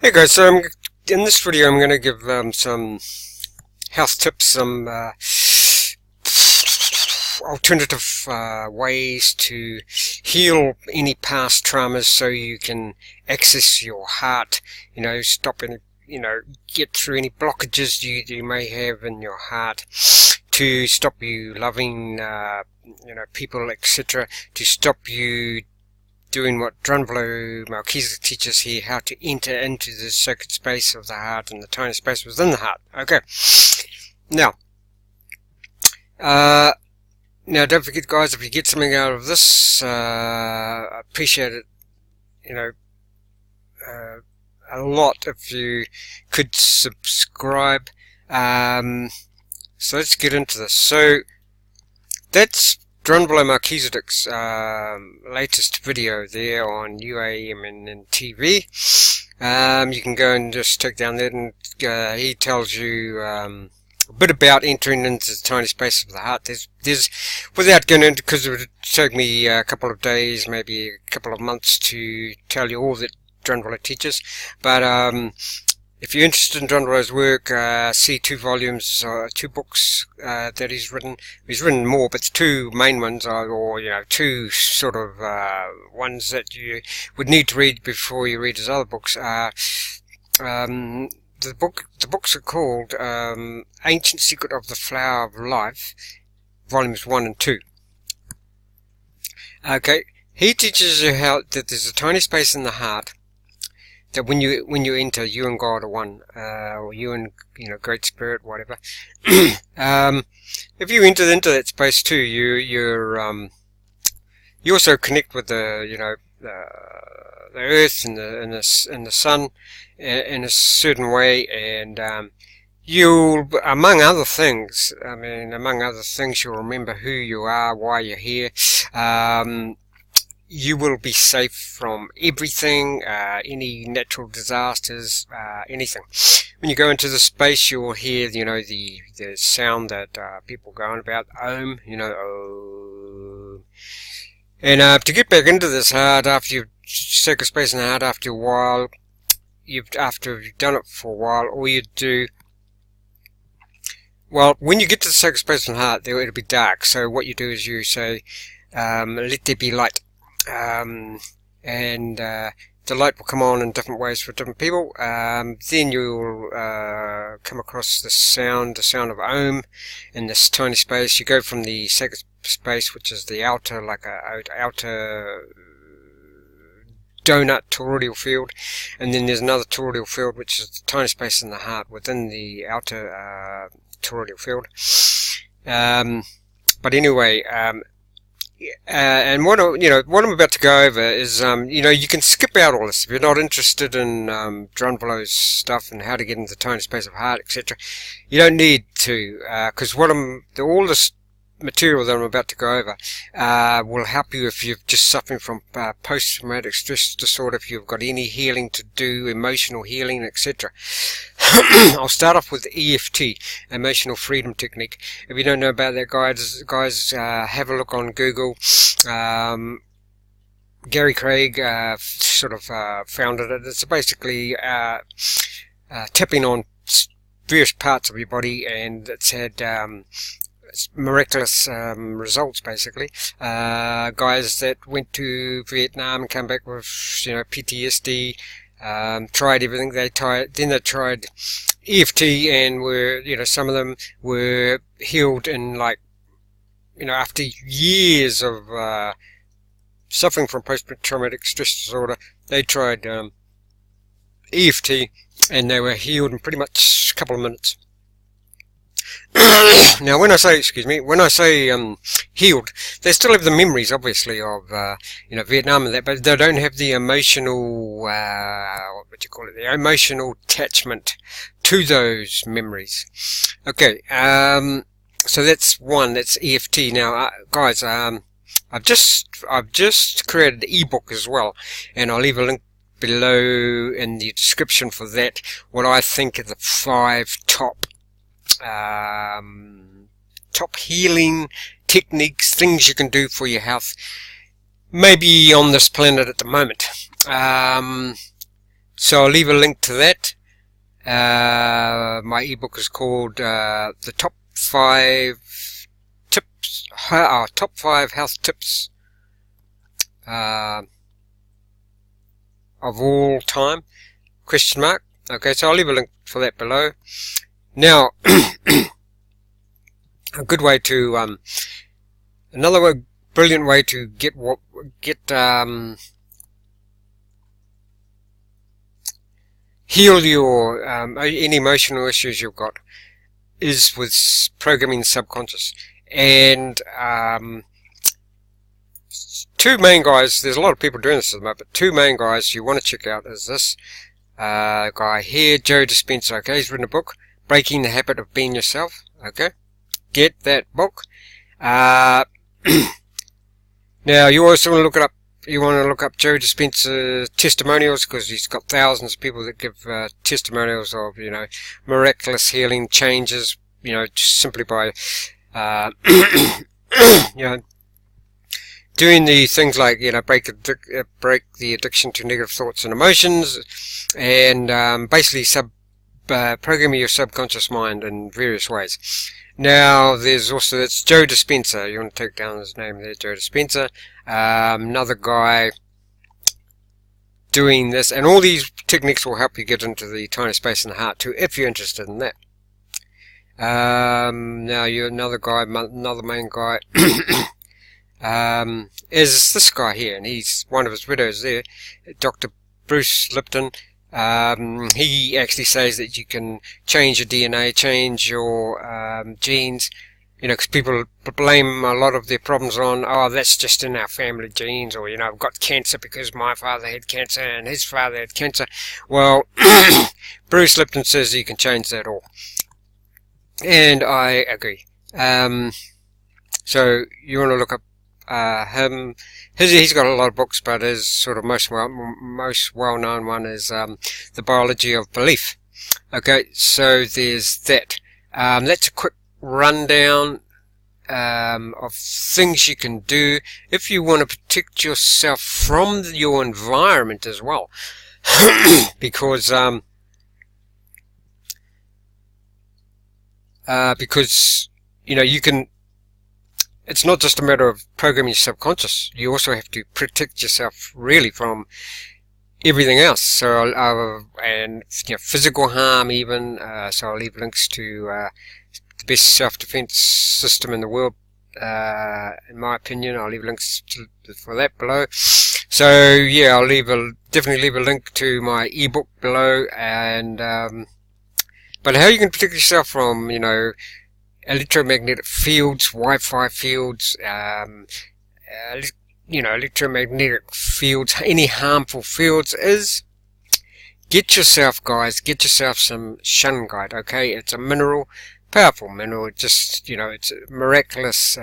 Hey guys, in this video I'm going to give some health tips, some alternative ways to heal any past traumas so you can access your heart, stop any, get through any blockages you may have in your heart, to stop you loving, people, etc., to stop you doing what Melchizedek teaches here, how to enter into the sacred space of the heart and the tiny space within the heart. Okay. Now, don't forget, guys, if you get something out of this, I appreciate it, a lot if you could subscribe. So let's get into this. So, that's Melchizedek's latest video there on UAM and TV. You can go and just check down there, and he tells you a bit about entering into the tiny space of the heart. There's without going into, because it would take me a couple of days, maybe a couple of months to tell you all that Drunvalo teaches, but if you're interested in Drunvalo's work, see two volumes, two books that he's written. He's written more, but the two main ones are, two sort of ones that you would need to read before you read his other books. The books are called Ancient Secret of the Flower of Life, volumes 1 and 2. Okay, he teaches you how that there's a tiny space in the heart, that when you enter, you and God are one, or you and Great Spirit, whatever. If you enter into that space too, you also connect with the the earth and the sun in a certain way, and you'll, among other things, you'll remember who you are, why you're here. You will be safe from everything, any natural disasters, anything. When you go into the space, you'll hear, the sound that people go on about, Om, Om. And to get back into this heart, after you've sacred space in the heart, after a while, after you've done it for a while, all you do, well, when you get to the sacred space in the heart, it'll be dark. So what you do is you say, let there be light. And the light will come on in different ways for different people. Then you'll come across the sound of Om in this tiny space. You go from the sacred space, which is the outer, like a outer donut toroidal field, and then there's another toroidal field, which is the tiny space in the heart within the outer toroidal field. But anyway, and what I'm about to go over is, you can skip out all this if you're not interested in Drunvalo's stuff and how to get into the tiny space of heart, etc. You don't need to, because all this material that I'm about to go over will help you if you're just suffering from post-traumatic stress disorder, if you've got any healing to do, emotional healing, etc. I'll start off with EFT, Emotional Freedom Technique. If you don't know about that, guys, have a look on Google. Gary Craig founded it. It's basically tapping on various parts of your body, and it's had miraculous results, basically. Guys that went to Vietnam and came back with PTSD, tried everything. They tried EFT, and were, some of them were healed in after years of suffering from post-traumatic stress disorder. They tried EFT, and they were healed in pretty much a couple of minutes. Now, when I say healed, they still have the memories, obviously, of Vietnam and that, but they don't have the emotional, the emotional attachment to those memories. Okay, so that's one. That's EFT. Now, guys, I've just created an ebook as well, and I'll leave a link below in the description for that. What I think are the 5 top healing techniques, things you can do for your health, maybe on this planet at the moment. So I'll leave a link to that. My ebook is called the top 5 tips, top 5 health tips of all time, ? Okay, so I'll leave a link for that below. Now, a good way to, brilliant way to get heal your any emotional issues you've got is with programming the subconscious. And two main guys, there's a lot of people doing this at the moment, but two main guys you want to check out is this guy here, Joe Dispenza. Okay, he's written a book, Breaking the Habit of Being Yourself. Okay, get that book. Now you also want to look it up. You want to look up Joe Dispenza testimonials, because he's got thousands of people that give testimonials of, you know, miraculous healing changes, you know, just simply by you know, doing the things like, you know, break the addiction to negative thoughts and emotions, and basically programming your subconscious mind in various ways. Now, there's also, it's Joe Dispenza. You want to take down his name there, Joe Dispenza. Another guy doing this, and all these techniques will help you get into the tiny space in the heart too, if you're interested in that. Now, you're another main guy, is this guy here, and he's one of his widows there, Dr. Bruce Lipton. He actually says that you can change your DNA, change your genes, you know, because people blame a lot of their problems on, oh, that's just in our family genes, or, you know, I've got cancer because my father had cancer and his father had cancer. Well, Bruce Lipton says you can change that all, and I agree. So you want to look up him. He's got a lot of books, but his sort of most well-known one is The Biology of Belief. Okay, so there's that. That's a quick rundown of things you can do if you want to protect yourself from your environment as well. because you know, you can, it's not just a matter of programming your subconscious. You also have to protect yourself really from everything else. So, and, you know, physical harm even. So I'll leave links to the best self-defense system in the world. In my opinion, I'll leave links for that below. So yeah, I'll definitely leave a link to my ebook below. And but how you can protect yourself from, you know, electromagnetic fields, Wi-Fi fields, you know, electromagnetic fields, any harmful fields, is get yourself, guys, get yourself some shungite. Okay, it's a mineral, powerful mineral. It just, you know, it's a miraculous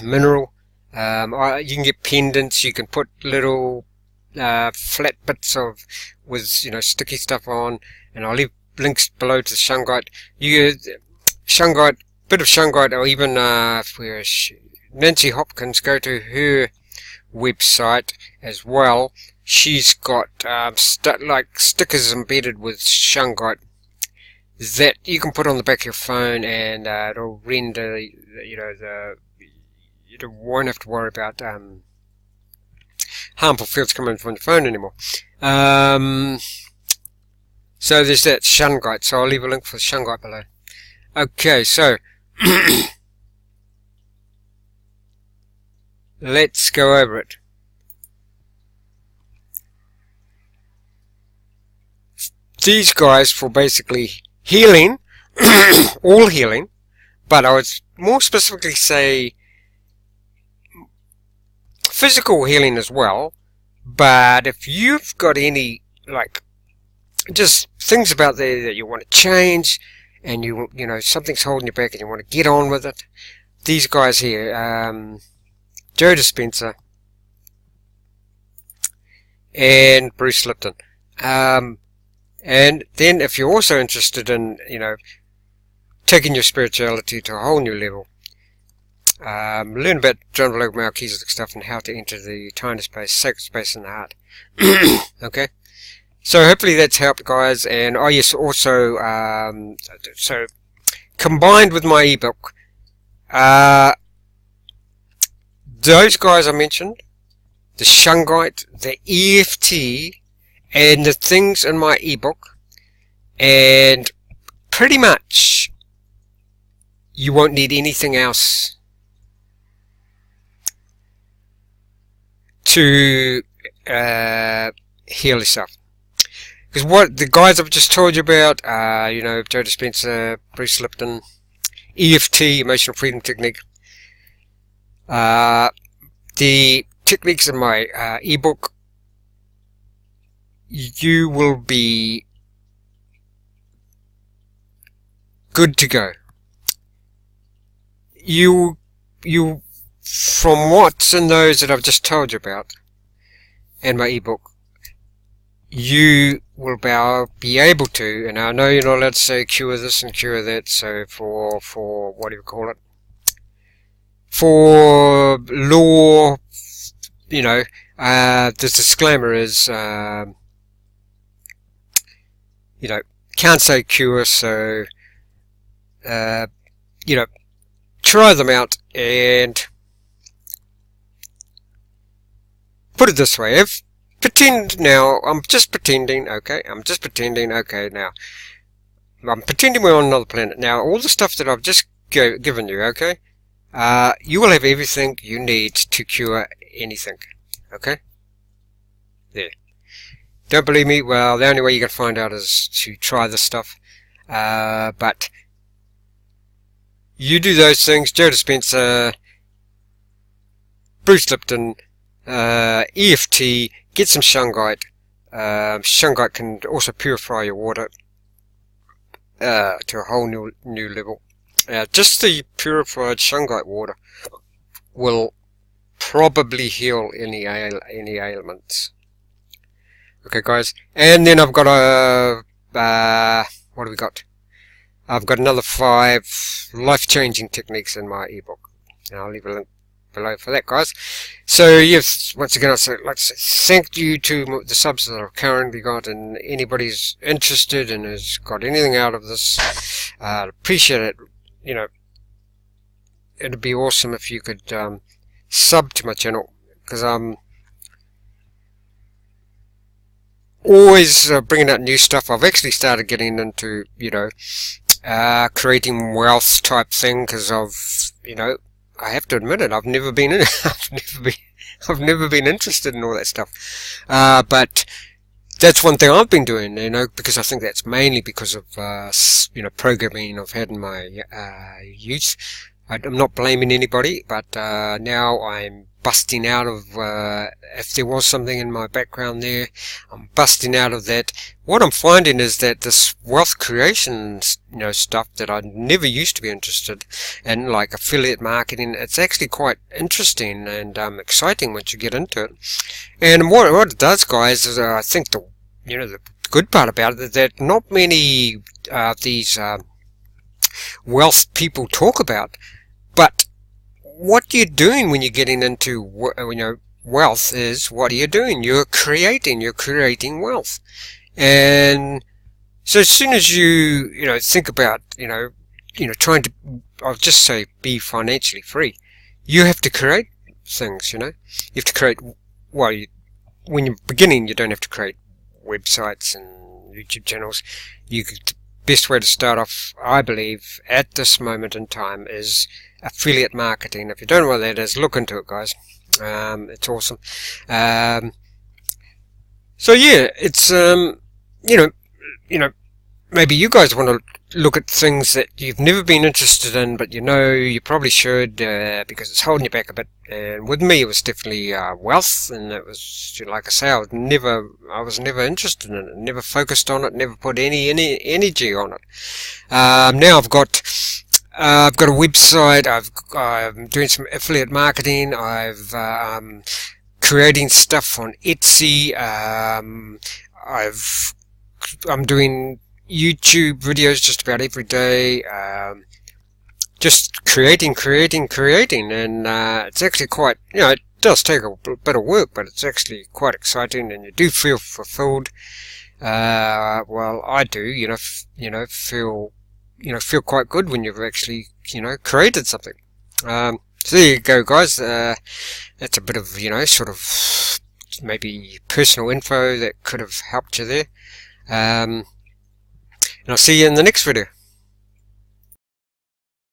mineral. You can get pendants. You can put little flat bits with, you know, sticky stuff on, and I'll leave links below to the shungite. Shungite, bit of shungite, or even where Nancy Hopkins, go to her website as well. She's got like stickers embedded with shungite that you can put on the back of your phone, and it'll render, you know, you won't have to worry about harmful fields coming from your phone anymore. So there's that shungite. So I'll leave a link for the shungite below. Okay, so let's go over it. These guys for basically healing, all healing, but I would more specifically say physical healing as well. But if you've got any, like, just things about there that you want to change, and you know, something's holding you back and you want to get on with it, these guys here, Joe Dispenza and Bruce Lipton. And then if you're also interested in, you know, taking your spirituality to a whole new level, learn about John Melchizedek stuff and how to enter the tiny space, sacred space in the heart. Okay, so hopefully that's helped, guys. And oh yes, also so combined with my ebook, those guys I mentioned, the shungite, the EFT, and the things in my ebook, and pretty much you won't need anything else to heal yourself. Because what the guys I've just told you about, you know, Joe Dispenza, Bruce Lipton, EFT, Emotional Freedom Technique, the techniques in my ebook, you will be good to go. You from what's in those that I've just told you about and my ebook, you will be able to, and I know you're not allowed to say cure this and cure that, so for what do you call it, for law, you know, the disclaimer is, you know, can't say cure, so, you know, try them out. And put it this way, if pretend now, I'm just pretending, okay, now I'm pretending we're on another planet. Now all the stuff that I've just given you, okay, you will have everything you need to cure anything, okay? There. Don't believe me? Well, the only way you can find out is to try this stuff. But you do those things, Joe Dispenza, Bruce Lipton, EFT, get some shungite. Shungite can also purify your water to a whole new level. Just the purified shungite water will probably heal any ailments. Okay, guys, and then I've got what have we got? I've got another 5 life-changing techniques in my ebook, and I'll leave a link below for that, guys. So yes, once again, I'd like to say thank you to the subs that I've currently got, and anybody who's interested and has got anything out of this, I'd appreciate it. You know, it'd be awesome if you could sub to my channel, because I'm always bringing out new stuff. I've actually started getting into, you know, creating wealth type thing, because you know, I have to admit it, I've never been interested in all that stuff. But that's one thing I've been doing, you know, because I think that's mainly because of you know, programming I've had in my youth. I'm not blaming anybody, but now I'm busting out of, if there was something in my background there, I'm busting out of that. What I'm finding is that this wealth creation, you know, stuff that I never used to be interested in, like affiliate marketing, it's actually quite interesting and exciting once you get into it. And what it does, guys, is I think the good part about it is that not many of these wealth people talk about, but what you're doing when you're getting into, you know, wealth is, what are you doing? You're creating wealth. And so as soon as you know, think about, you know, trying to, I'll just say, be financially free, you have to create things, you know. You have to create, well, when you're beginning, you don't have to create websites and YouTube channels. The best way to start off, I believe, at this moment in time, is affiliate marketing. If you don't know what that is, look into it, guys. It's awesome. So yeah, it's you know, maybe you guys want to look at things that you've never been interested in, but you know you probably should, because it's holding you back a bit. And with me, it was definitely wealth, and it was, like I say, I was never interested in it, never focused on it, never put any energy on it. Now I've got a website. I'm doing some affiliate marketing. I'm creating stuff on Etsy. I'm doing YouTube videos just about every day. just creating, and it's actually quite, it does take a bit of work, but it's actually quite exciting, and you do feel fulfilled. Well, I do, feel quite good when you've actually, created something. So there you go, guys. That's a bit of, sort of maybe personal info that could have helped you there. And I'll see you in the next video.